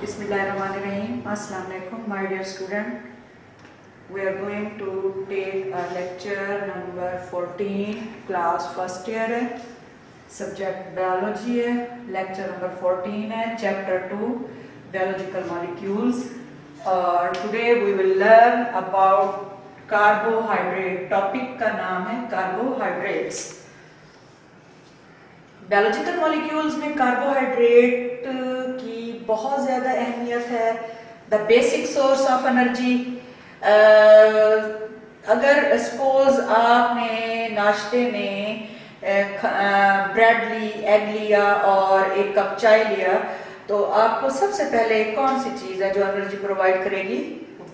Bismillahirrahmanirrahim. Assalamu alaikum, my dear student. We are going to take a lecture number 14, class first year है, subject biology है, lecture number 14 है, chapter 2, biological molecules. और today we will learn about carbohydrate. Topic का नाम है carbohydrates. Biological molecules में carbohydrate की बहुत ज़्यादा अहमियत है. The basic source of energy. अगर सपोज आपने नाश्ते में ब्रेड ली, एग लिया और एक कप चाय लिया, तो आपको सबसे पहले कौन सी चीज़ है जो एनर्जी प्रोवाइड करेगी?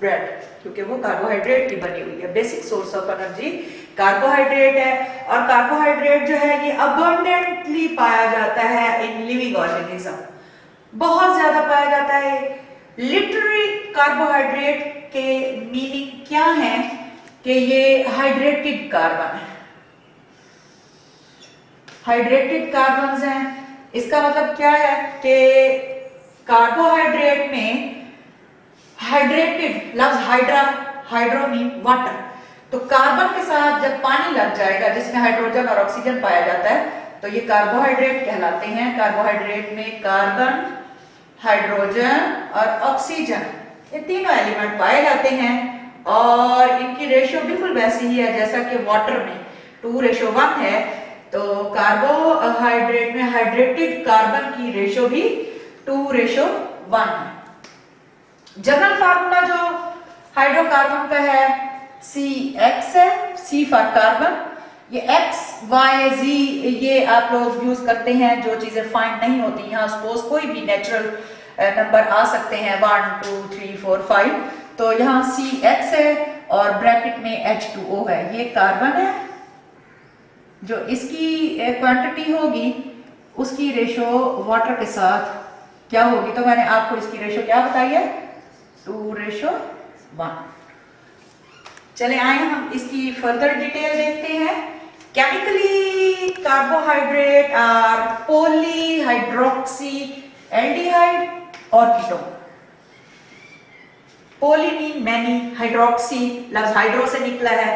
ब्रेड, क्योंकि वो कार्बोहाइड्रेट की बनी हुई है. Basic source of energy carbohydrate है. और कार्बोहाइड्रेट जो है ये अबंडेंटली पाया जाता है इन लिविंग ऑर्गेनिज्म. बहुत ज्यादा पाया जाता है. लिटरली कार्बोहाइड्रेट के मीनिंग क्या है कि ये हाइड्रेटेड कार्बन है. हाइड्रेटेड कार्बन हैं. इसका मतलब क्या है कि कार्बोहाइड्रेट में हाइड्रेटेड लफ्ज हाइड्रो मीन वाटर. तो कार्बन के साथ जब पानी लग जाएगा जिसमें हाइड्रोजन और ऑक्सीजन पाया जाता है, तो ये कार्बोहाइड्रेट कहलाते हैं. कार्बोहाइड्रेट में कार्बन, हाइड्रोजन और ऑक्सीजन ये तीनों एलिमेंट पाए जाते हैं. और इनकी रेशियो बिल्कुल वैसी ही है जैसा कि वाटर में 2:1 है. तो कार्बोहाइड्रेट में हाइड्रेटेड कार्बन की रेशियो भी 2:1 है. जनरल फार्मूला जो हाइड्रोकार्बन का है CX है. C for carbon. ये X, Y, Z ये आप लोग यूज करते हैं जो चीजें फाइंड नहीं होती. यहाँ सपोज कोई भी नेचुरल नंबर आ सकते हैं 1, 2, 3, 4, 5. तो यहाँ CX है और ब्रैकेट में H2O है. ये कार्बन है. जो इसकी क्वांटिटी होगी उसकी रेशो वाटर के साथ क्या होगी? तो मैंने आपको इसकी रेशो क्या बताई है? 2:1. चले आए हम इसकी फर्दर डिटेल देखते हैं. Chemically carbohydrate are polyhydroxy aldehyde और ketone. Poly mean many, hydroxy लफ्ज हाइड्रो से निकला है.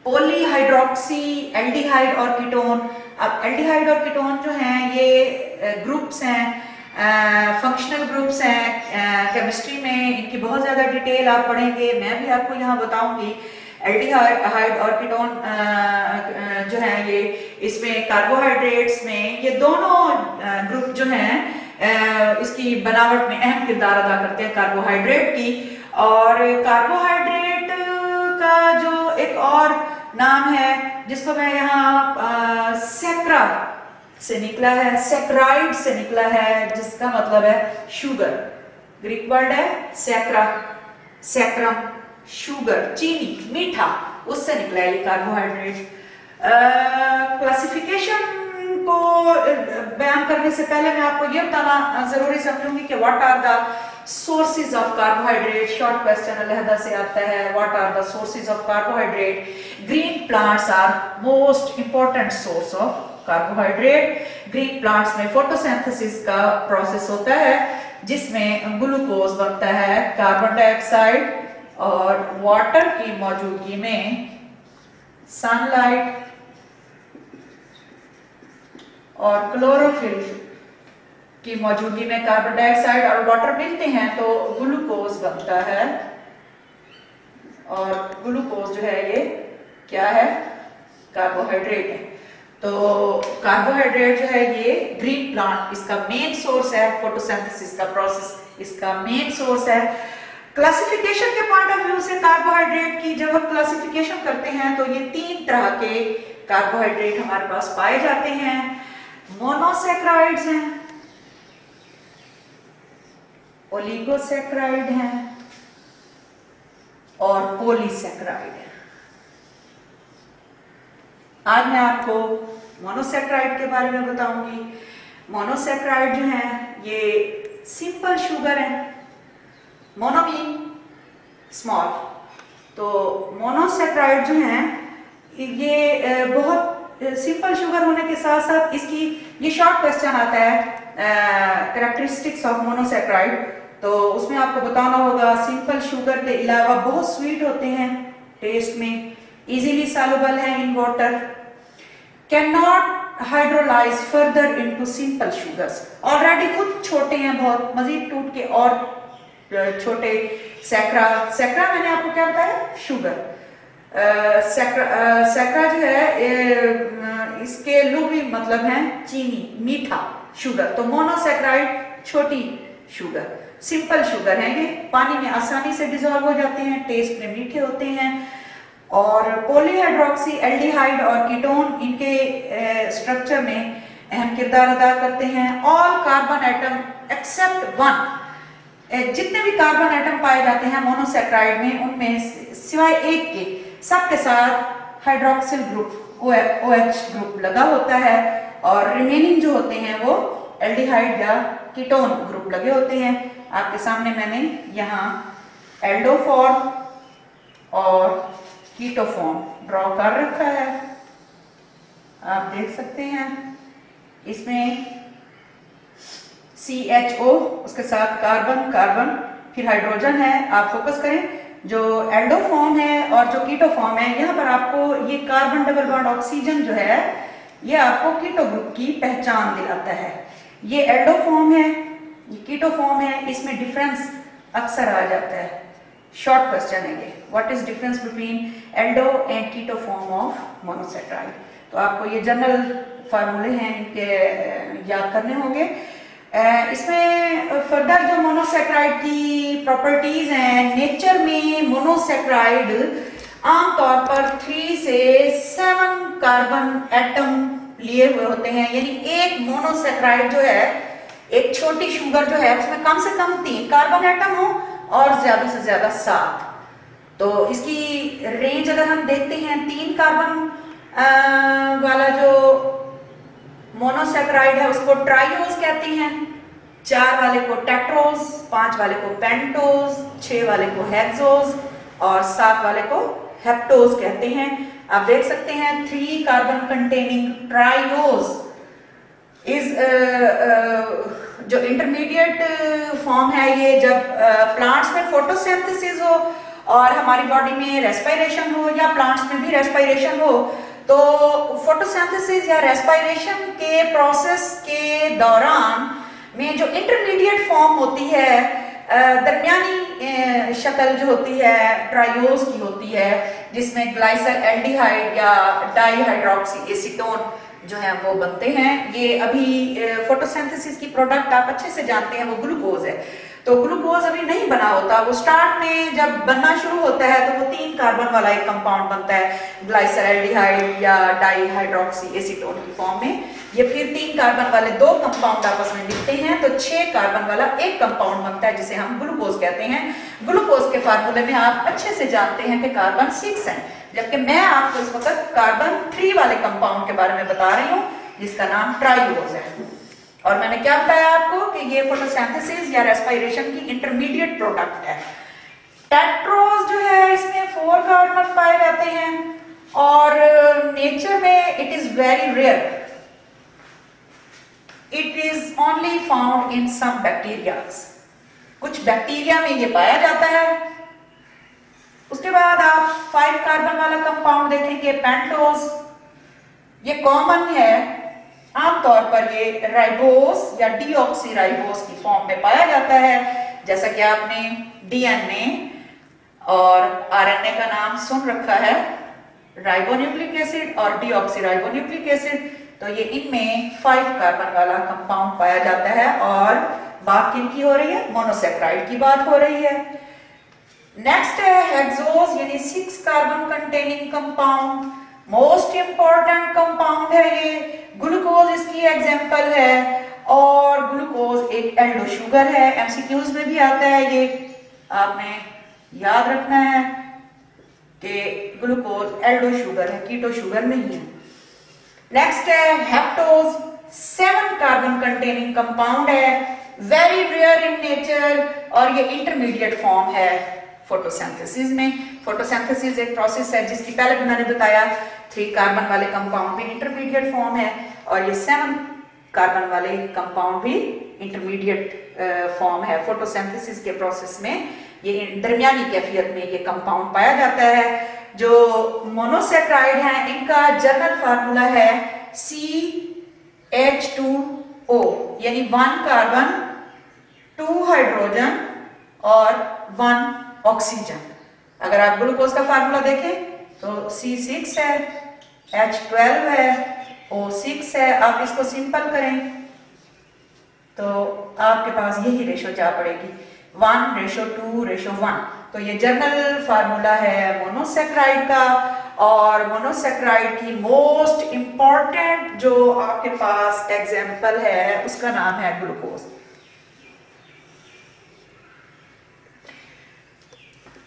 पॉलीहाइड्रोक्सी, एल्डिहाइड और कीटोन. अब एल्डिहाइड और कीटोन जो हैं ये ग्रुप्स हैं, फंक्शनल ग्रुप्स हैं. केमिस्ट्री में इनकी बहुत ज़्यादा डिटेल आप पढ़ेंगे, मैं भी आपको यहाँ बताऊंगी. एल्डिहाइड और कीटोन जो हैं ये इसमें कार्बोहाइड्रेट्स में ये दोनों ग्रुप जो हैं इसकी बनावट में अहम किरदार अदा करते हैं कार्बोहाइड्रेट की. और कार्बोहाइड्रेट का जो एक और नाम है जिसको मैं यहाँ सैक्रा से निकला है, सैक्राइड से निकला है, जिसका मतलब है शुगर. ग्रीक वर्ड है सैक्रा, सैक्रम, शुगर, चीनी, मीठा, उससे निकला है ये कार्बोहाइड्रेट. क्लासिफिकेशन को बयान करने से पहले मैं आपको ये बताना जरूरी समझूंगी कि what are the sources of carbohydrate. Short question अलहदा से आता है. What are the sources of carbohydrate? Green plants are most important source of carbohydrate. Green plants में फोटोसिंथेसिस का प्रोसेस होता है जिसमें ग्लूकोज बनता है. कार्बन डाइऑक्साइड और वाटर की मौजूदगी में सनलाइट और क्लोरोफिल की मौजूदगी में कार्बन डाइऑक्साइड और वाटर मिलते हैं तो ग्लूकोज बनता है. और ग्लूकोज जो है ये क्या है? कार्बोहाइड्रेट है. तो कार्बोहाइड्रेट जो है ये ग्रीन प्लांट इसका मेन सोर्स है. फोटोसिंथेसिस का प्रोसेस इसका मेन सोर्स है. क्लासिफिकेशन के पॉइंट ऑफ व्यू से कार्बोहाइड्रेट की जब हम क्लासिफिकेशन करते हैं तो ये 3 तरह के कार्बोहाइड्रेट हमारे पास पाए जाते हैं. मोनोसैक्राइड्स हैं, ओलिगोसैक्राइड हैं और पॉलीसैक्राइड हैं. आज मैं आपको मोनोसैक्राइड के बारे में बताऊंगी. मोनोसैक्राइड जो हैं ये सिंपल शुगर हैं. Mono mean small. तो मोनोसैक्राइड जो हैं ये बहुत सिंपल शुगर होने के साथ साथ इसकी ये शॉर्ट क्वेश्चन आता है कैरेक्टरिस्टिक्स ऑफ मोनोसैक्राइड. तो उसमें आपको बताना होगा सिंपल शुगर के अलावा बहुत स्वीट होते हैं टेस्ट में, इजीली सॉल्युबल है in water, can not hydrolyse further into simple sugars, already खुद छोटे हैं बहुत, मजीद टूट के और छोटे। सैकरा मैंने आपको क्या बताया, शुगर। सैकरा जो है इसके लुगी मतलब है चीनी, मीठा शुगर। तो मोनोसैक्राइड छोटी शुगर, सिंपल शुगर है, ये पानी में आसानी से डिसॉल्व हो जाते हैं, टेस्ट में मीठे होते हैं। और पॉलीहाइड्रोक्सी एल्डिहाइड और कीटोन इनके स्ट्रक्चर में अहम किरदार अदा करते हैं। All carbon atom except one, जितने भी कार्बन एटम पाए जाते हैं मोनोसैक्राइड में, उनमें सिवाय एक के सबके साथ हाइड्रोक्सिल ग्रुप OH ग्रुप लगा होता है, और रिमेनिंग जो होते हैं वो एल्डिहाइड या कीटोन ग्रुप लगे होते हैं। आपके सामने मैंने यहाँ एल्डो फॉर्म और कीटो फॉर्म ड्रॉ कर रखा है, आप देख सकते हैं। इसमें CHO, उसके साथ कार्बन कार्बन फिर हाइड्रोजन है। आप फोकस करें जो एल्डो फॉर्म है और जो कीटो फॉर्म है, यहाँ पर आपको ये कार्बन डबल बॉन्ड ऑक्सीजन जो है ये आपको कीटो ग्रुप की पहचान दिलाता है। ये एल्डो फॉर्म है, ये कीटो फॉर्म है, इसमें डिफरेंस अक्सर आ जाता है। शॉर्ट क्वेश्चन है ये, what is difference between aldo and keto form of monosaccharide. तो आपको ये जनरल फार्मूले हैं, इनके याद करने होंगे। इसमें फर्दर जो मोनोसैक्राइड की प्रॉपर्टीज हैं, नेचर में मोनोसैक्राइड आमतौर पर 3 से 7 कार्बन एटम लिए हुए होते हैं, यानी एक मोनोसैक्राइड जो है, एक छोटी शुगर जो है, उसमें कम से कम 3 कार्बन एटम हो और ज्यादा से ज्यादा 7। तो इसकी रेंज अगर हम देखते हैं, 3 कार्बन वाला जो मोनोसैक्राइड है उसको ट्राइओज कहते हैं, 4 वाले को टेट्रोज, 5 वाले को पेंटोज, 6 वाले को हेक्सोज और 7 वाले को हेप्टोज कहते हैं। आप देख सकते हैं 3 कार्बन कंटेनिंग ट्राइओज इज जो इंटरमीडिएट फॉर्म है, ये जब प्लांट्स में फोटोसिंथेसिस हो और हमारी बॉडी में रेस्पिरेशन हो या प्लांट्स में भी रेस्पिरेशन हो, तो फोटोसिंथेसिस या रेस्पिरेशन के प्रोसेस के दौरान में जो इंटरमीडिएट फॉर्म होती है, दरमियानी शक्ल जो होती है ट्राइओज की होती है, जिसमें ग्लाइसर एल्डिहाइड या डाईहाइड्रोक्सी एसीटोन जो है वो बनते हैं। ये अभी फोटोसिंथेसिस की प्रोडक्ट आप अच्छे से जानते हैं, वो ग्लूकोज है। तो ग्लूकोज अभी नहीं बना होता, वो स्टार्ट में जब बनना शुरू होता है तो वो 3 कार्बन वाला एक कंपाउंड बनता है ग्लाइसरएल्डिहाइड या डाईहाइड्रोक्सी एसीटोन की फॉर्म में। ये फिर 3 कार्बन वाले 2 कंपाउंड आपस में मिलते हैं तो 6 कार्बन वाला एक कंपाउंड बनता है जिसे हम ग्लूकोज कहते हैं। ग्लूकोज के फार्मूले में आप अच्छे से जानते हैं कि कार्बन 6 है, जबकि मैं आपको इस वक्त कार्बन 3 वाले कंपाउंड के बारे में बता रही हूँ जिसका नाम ट्राइओज है। और मैंने क्या बताया आपको कि ये फोटोसिंथेसिस या रेस्पिरेशन की इंटरमीडिएट प्रोडक्ट है। टेट्रोज जो है इसमें 4 कार्बन पाए जाते हैं और नेचर में it is very rare, it is only found in some bacterias, कुछ बैक्टीरिया में ये पाया जाता है। उसके बाद आप 5 कार्बन वाला कंपाउंड देखेंगे पेंटोज, ये कॉमन है, आमतौर पर ये राइबोस या डीऑक्सीराइबोस की फॉर्म में पाया जाता है। जैसा कि आपने डीएनए और आरएनए का नाम सुन रखा है, राइबोन्यूक्लिक एसिड और डीऑक्सीराइबोन्यूक्लिक एसिड, तो ये इनमें 5 कार्बन वाला कंपाउंड पाया जाता है। और बात किनकी हो रही है, मोनोसैक्राइड की बात हो रही है। नेक्स्ट है हेक्सोज यानी 6 carbon containing compound, most important compound है ये। ग्लूकोज इसकी एग्जांपल है और ग्लूकोज एक एल्डो शुगर है, एमसीक्यूज में भी आता है, ये आपने याद रखना है कि ग्लूकोज एल्डो शुगर है, कीटो शुगर नहीं है। नेक्स्ट है हेप्टोज, 7 कार्बन कंटेनिंग कंपाउंड है, वेरी रेयर इन नेचर और ये इंटरमीडिएट फॉर्म है फोटोसिंथेसिस में। फोटोसिंथेसिस एक प्रोसेस है जिसकी पहले भी मैंने बताया 3 कार्बन वाले कंपाउंड भी इंटरमीडिएट फॉर्म है और ये 7 कार्बन वाले कंपाउंड भी इंटरमीडिएट फॉर्म है। फोटोसिंथेसिस के प्रोसेस में ये दरमियानी कैफियत में ये कंपाउंड पाया जाता है। जो मोनोसेक्राइड हैं इनका जनरल फार्मूला है CH2O, यानी 1 कार्बन 2 हाइड्रोजन और 1 ऑक्सीजन। अगर आप ग्लूकोज का फार्मूला देखें तो C6 है, H12 है, O6 है। आप इसको सिंपल करें तो आपके पास यही रेशो जा पड़ेगी 1:2:1। तो ये जनरल फार्मूला है मोनोसेक्राइड का। और मोनोसेक्राइड की मोस्ट इंपॉर्टेंट जो आपके पास एग्जाम्पल है उसका नाम है ग्लूकोज।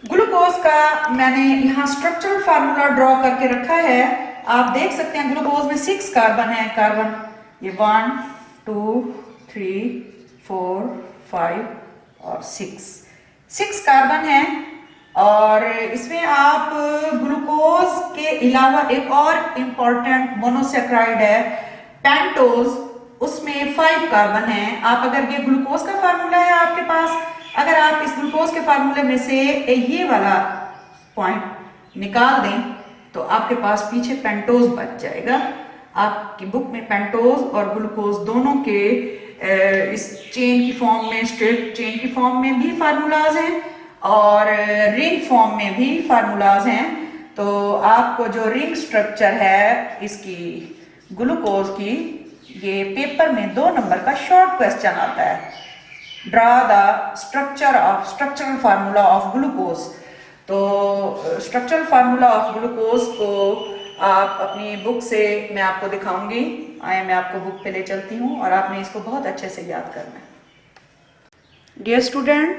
ग्लूकोज का मैंने यहाँ स्ट्रक्चरल फार्मूला ड्रॉ करके रखा है। आप देख सकते हैं ग्लूकोज में 6 कार्बन है। कार्बन ये 1 2 3 4 5 और 6 कार्बन है। और इसमें आप ग्लूकोज के अलावा एक और इंपॉर्टेंट मोनोसेक्राइड है पेंटोज, उसमें 5 कार्बन है। आप अगर ये ग्लूकोज का फार्मूला है आपके पास, अगर आप इस ग्लूकोज के फार्मूले में से ये वाला पॉइंट निकाल दें तो आपके पास पीछे पेंटोज बच जाएगा। आपकी बुक में पेंटोज और ग्लूकोज दोनों के इस चेन की फॉर्म में, स्ट्रेट चेन की फॉर्म में भी फार्मूलाज हैं और रिंग फॉर्म में भी फार्मूलाज हैं। तो आपको जो रिंग स्ट्रक्चर है इसकी ग्लूकोज की, ये पेपर में 2 नंबर का शॉर्ट क्वेश्चन आता है, draw the structural formula of glucose. तो स्ट्रक्चरल फार्मूला ऑफ ग्लूकोज को आप अपनी बुक से मैं आपको दिखाऊंगी। आए मैं आपको बुक पे ले चलती हूँ और आपने इसको बहुत अच्छे से याद करना है। Dear student,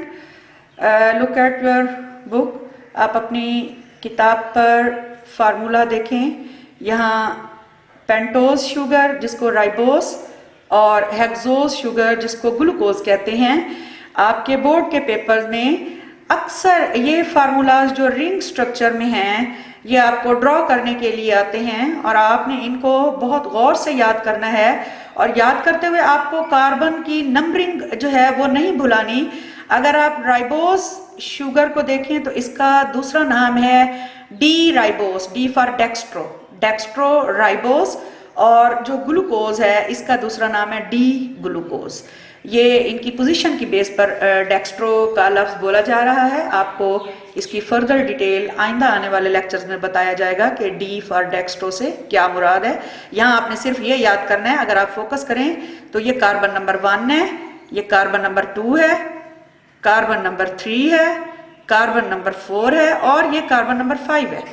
look at your book. आप अपनी किताब पर फार्मूला देखें। यहाँ पेंटोज शुगर जिसको राइबोस और हेक्सोज शुगर जिसको ग्लूकोज कहते हैं, आपके बोर्ड के पेपर में अक्सर ये फार्मूलाज जो रिंग स्ट्रक्चर में हैं ये आपको ड्रॉ करने के लिए आते हैं और आपने इनको बहुत गौर से याद करना है। और याद करते हुए आपको कार्बन की नंबरिंग जो है वो नहीं भुलानी। अगर आप राइबोस शुगर को देखें तो इसका दूसरा नाम है D ribose, D for dextro, dextro ribose. और जो ग्लूकोज है इसका दूसरा नाम है डी ग्लूकोज। ये इनकी पोजीशन की बेस पर डेक्स्ट्रो का लफ्ज बोला जा रहा है। आपको इसकी फर्दर डिटेल आइंदा आने वाले लेक्चर्स में बताया जाएगा कि डी फॉर डेक्स्ट्रो से क्या मुराद है। यहाँ आपने सिर्फ ये याद करना है। अगर आप फोकस करें तो ये कार्बन नंबर 1 है, ये कार्बन नंबर 2 है, कार्बन नंबर 3 है, कार्बन नंबर 4 है और ये कार्बन नंबर 5 है।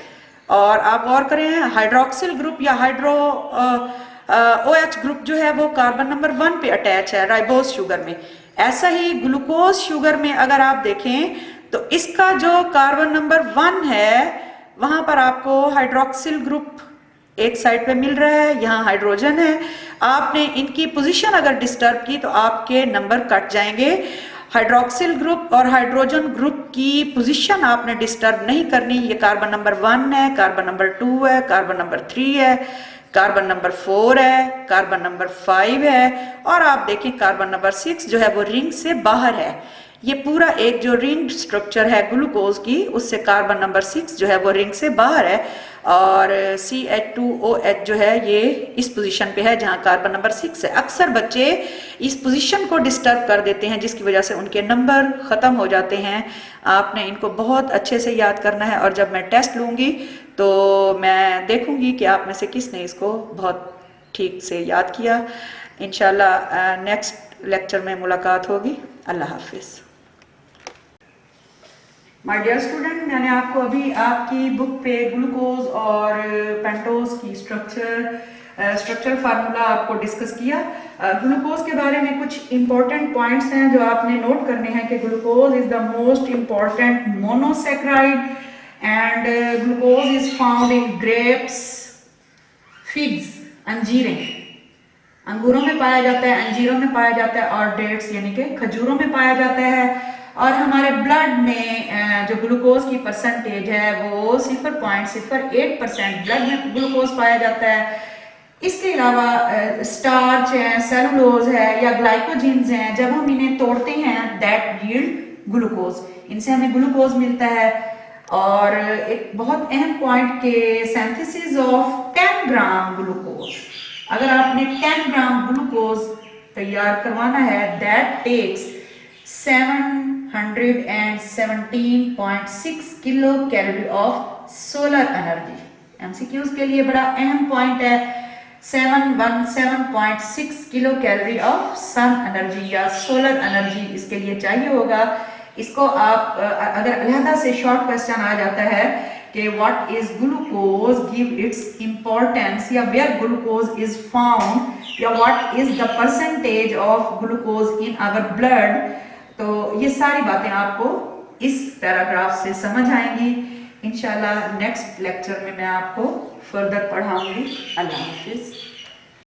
और आप गौर करें हाइड्रोक्सिल ग्रुप या हाइड्रो OH ग्रुप जो है वो कार्बन नंबर 1 पे अटैच है राइबोस शुगर में। ऐसा ही ग्लूकोज शुगर में अगर आप देखें तो इसका जो कार्बन नंबर 1 है वहां पर आपको हाइड्रोक्सिल ग्रुप एक साइड पे मिल रहा है, यहाँ हाइड्रोजन है। आपने इनकी पोजीशन अगर डिस्टर्ब की तो आपके नंबर कट जाएंगे। हाइड्रोक्सिल ग्रुप और हाइड्रोजन ग्रुप की पोजीशन आपने डिस्टर्ब नहीं करनी। ये कार्बन नंबर 1 है, कार्बन नंबर 2 है, कार्बन नंबर 3 है, कार्बन नंबर 4 है, कार्बन नंबर 5 है और आप देखें कार्बन नंबर 6 जो है वो रिंग से बाहर है। ये पूरा एक जो रिंग स्ट्रक्चर है ग्लूकोज की उससे कार्बन नंबर 6 जो है वो रिंग से बाहर है और CH2OH जो है ये इस पोजीशन पे है जहां कार्बन नंबर 6 है। अक्सर बच्चे इस पोजीशन को डिस्टर्ब कर देते हैं जिसकी वजह से उनके नंबर ख़त्म हो जाते हैं। आपने इनको बहुत अच्छे से याद करना है और जब मैं टेस्ट लूँगी तो मैं देखूँगी कि आप में से किसने इसको बहुत ठीक से याद किया। इंशाल्लाह नेक्स्ट लेक्चर में मुलाकात होगी। अल्लाह हाफिज़। माय डियर स्टूडेंट, मैंने आपको अभी आपकी बुक पे ग्लूकोज और पेंटोज की स्ट्रक्चर फार्मूला आपको डिस्कस किया। ग्लूकोज के बारे में कुछ इंपॉर्टेंट पॉइंट्स हैं जो आपने नोट करने हैं कि glucose is the most important monosaccharide and glucose is found in grapes, figs, अंजीरें, अंगूरों में पाया जाता है, अंजीरों में पाया जाता है और डेट्स यानी कि खजूरों में पाया जाता है। और हमारे ब्लड में जो ग्लूकोज की परसेंटेज है वो 0.08% ब्लड में ग्लूकोज पाया जाता है। इसके अलावा स्टार्च है, सेलुलोज है या ग्लाइकोजेंस हैं, जब हम इन्हें तोड़ते हैं दैट यील्ड ग्लूकोज, इनसे हमें ग्लूकोज मिलता है। और एक बहुत अहम पॉइंट के सिंथेसिस ऑफ 10 ग्राम ग्लूकोज, अगर आपने 10 ग्राम ग्लूकोज तैयार करवाना है that takes 717.6 kilo calorie of solar energy. MCQs के लिए बड़ा अहम पॉइंट है, 717.6 kilo calorie of sun energy या सोलर एनर्जी इसके लिए चाहिए होगा। इसको आप अगर अलहदा से शॉर्ट क्वेश्चन आ जाता है कि what is glucose, give its importance, या वेयर ग्लूकोज इज फाउंड, या what is the percentage of glucose in our blood, तो ये सारी बातें आपको इस पैराग्राफ से समझ आएंगी। इंशाल्लाह नेक्स्ट लेक्चर में मैं आपको फर्दर पढ़ाऊंगी। अल्लाह हाफिज।